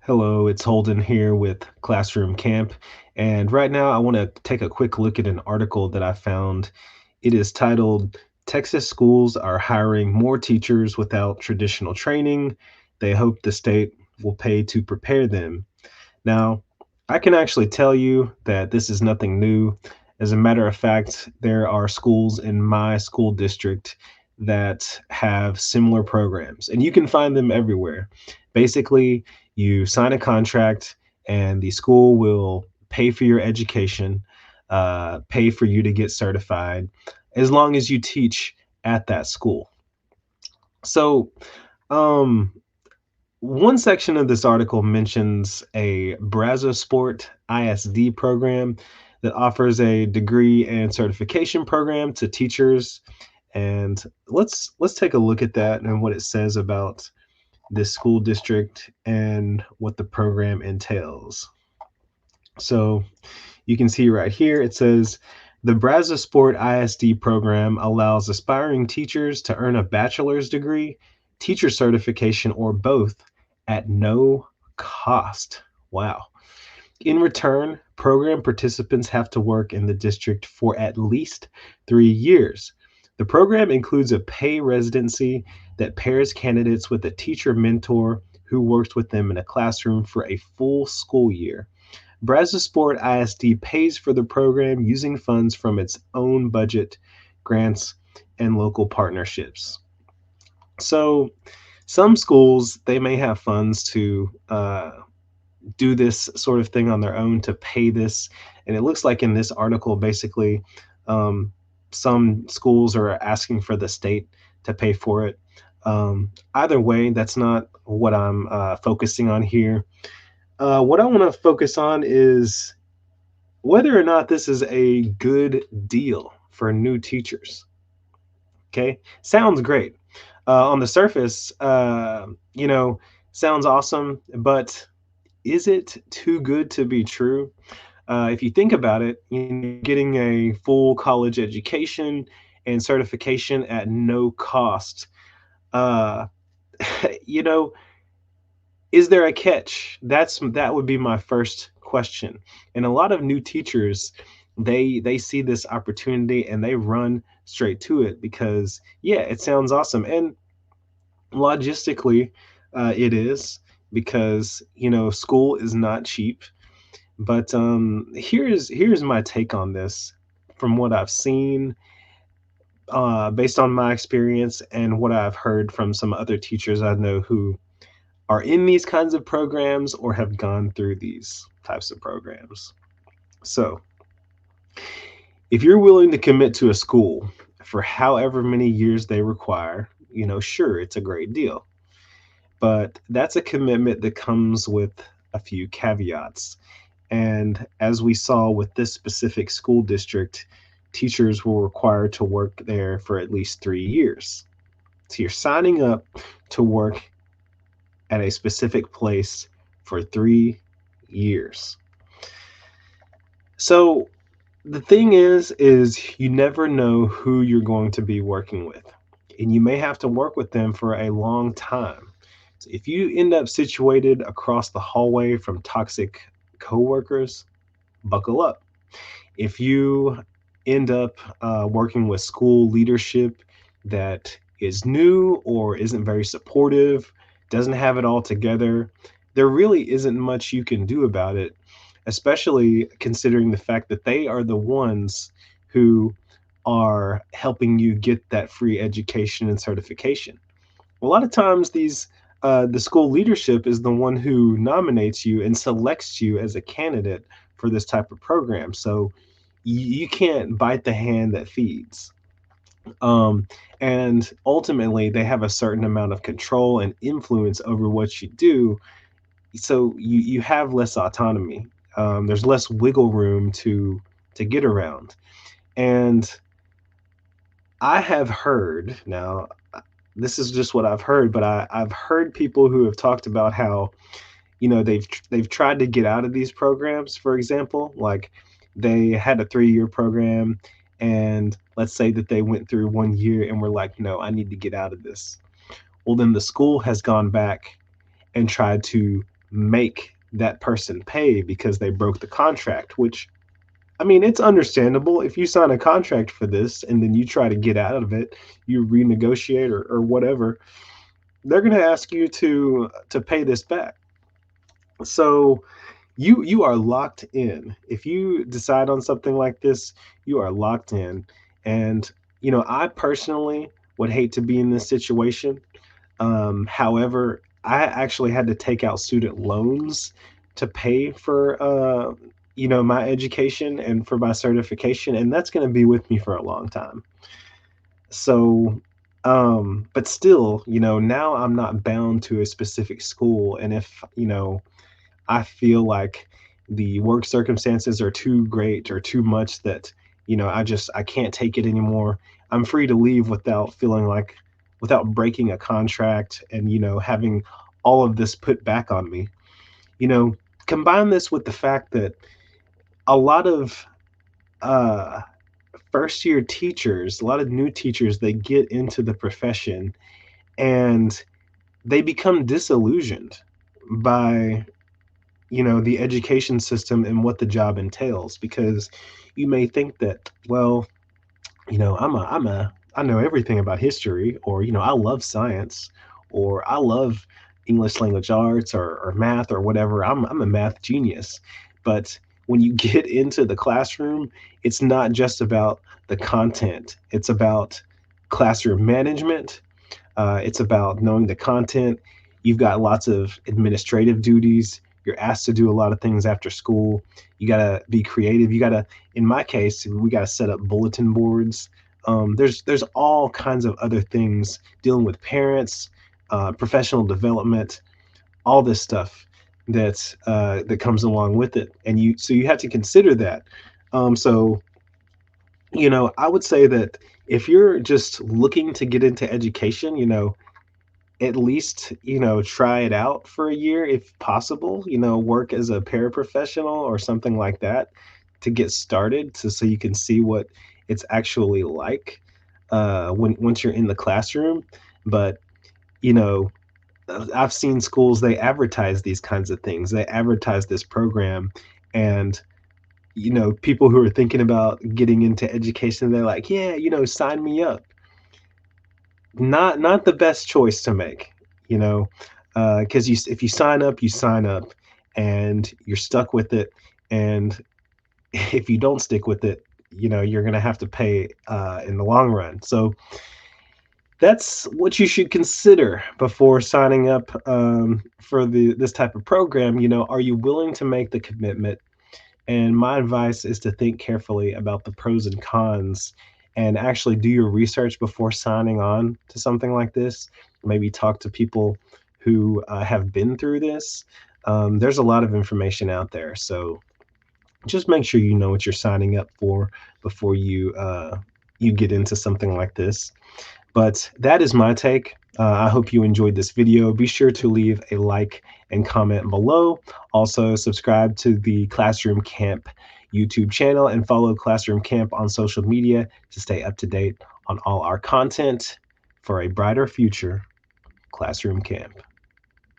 Hello, it's Holden here with Classroom Camp. And right now, I want to take a quick look at an article that I found. It is titled Texas Schools Are Hiring More Teachers Without Traditional Training. They hope the state will pay to prepare them. Now, I can actually tell you that this is nothing new. As a matter of fact, there are schools in my school district that have similar programs, and you can find them everywhere. Basically, you sign a contract, and the school will pay for your education, pay for you to get certified, as long as you teach at that school. So, um, one section of this article mentions a Brazosport ISD program that offers a degree and certification program to teachers. And let's take a look at that and what it says about this school district and what the program entails. So you can see right here it says the Brazosport ISD program allows aspiring teachers to earn a bachelor's degree, teacher certification, or both at no cost. Wow. In return, program participants have to work in the district for at least 3 years. The program includes a pay residency that pairs candidates with a teacher mentor who works with them in a classroom for a full school year. Brazosport ISD pays for the program using funds from its own budget, grants, and local partnerships. So, some schools they may have funds to do this sort of thing on their own to pay this, and it looks like in this article, basically, um, some schools are asking for the state to pay for it. Either way, that's not what I'm focusing on here. What I want to focus on is whether or not this is a good deal for new teachers. Okay, sounds great. On the surface, sounds awesome, but is it too good to be true? If you think about it, getting a full college education and certification at no cost, uh, you know, is there a catch? That would be my first question. And a lot of new teachers, they see this opportunity and they run straight to it because yeah, it sounds awesome. And logistically, it is because school is not cheap. But here's my take on this from what I've seen, based on my experience and what I've heard from some other teachers I know who are in these kinds of programs or have gone through these types of programs. So, if you're willing to commit to a school for however many years they require, sure, it's a great deal. But that's a commitment that comes with a few caveats. And as we saw with this specific school district, teachers were required to work there for at least 3 years. So you're signing up to work at a specific place for 3 years. So the thing is you never know who you're going to be working with, and you may have to work with them for a long time. So if you end up situated across the hallway from toxic coworkers, buckle up. If you end up working with school leadership that is new or isn't very supportive, doesn't have it all together, there really isn't much you can do about it, especially considering the fact that they are the ones who are helping you get that free education and certification. A lot of times, the school leadership is the one who nominates you and selects you as a candidate for this type of program. So you can't bite the hand that feeds. Um, and ultimately, they have a certain amount of control and influence over what you do. So you have less autonomy. There's less wiggle room to get around. And I have heard now, this is just what I've heard, but I've heard people who have talked about how they've tried to get out of these programs. For example, like they had a 3-year program, and let's say that they went through 1 year and were like, no, I need to get out of this. Well, then the school has gone back and tried to make that person pay because they broke the contract, which I mean, it's understandable if you sign a contract for this and then you try to get out of it, you renegotiate or whatever, they're going to ask you to pay this back. So you are locked in. If you decide on something like this, you are locked in. And I personally would hate to be in this situation. However, I actually had to take out student loans to pay for my education and for my certification, and that's going to be with me for a long time. So, but still, now I'm not bound to a specific school, and if I feel like the work circumstances are too great or too much that, I can't take it anymore. I'm free to leave without feeling like without breaking a contract and, having all of this put back on me. You know, Combine this with the fact that a lot of uh first year teachers, a lot of new teachers, they get into the profession and they become disillusioned by the education system and what the job entails, because you may think that, well, I know everything about history, or I love science, or I love English language arts, or math, or whatever. I'm a math genius. But when you get into the classroom, it's not just about the content, it's about classroom management, it's about knowing the content. You've got lots of administrative duties. You're asked to do a lot of things after school. You got to be creative. In my case, we got to set up bulletin boards. There's all kinds of other things dealing with parents, professional development, all this stuff that comes along with it, and you have to consider that. So I would say that if you're just looking to get into education, at least try it out for a year if possible, work as a paraprofessional or something like that to get started, so you can see what it's actually like when once you're in the classroom. But you know I've seen schools, they advertise these kinds of things, they advertise this program, and people who are thinking about getting into education, they're like, yeah, sign me up. Not the best choice to make, you know, because if you sign up, you sign up, and you're stuck with it. And if you don't stick with it, you're gonna have to pay in the long run. So that's what you should consider before signing up for this type of program. Are you willing to make the commitment? And my advice is to think carefully about the pros and cons and actually do your research before signing on to something like this. Maybe talk to people who have been through this. There's a lot of information out there. So just make sure you know what you're signing up for before you get into something like this. But that is my take. I hope you enjoyed this video. Be sure to leave a like and comment below. Also, subscribe to the Classroom Camp YouTube channel and follow Classroom Camp on social media to stay up to date on all our content for a brighter future. Classroom Camp.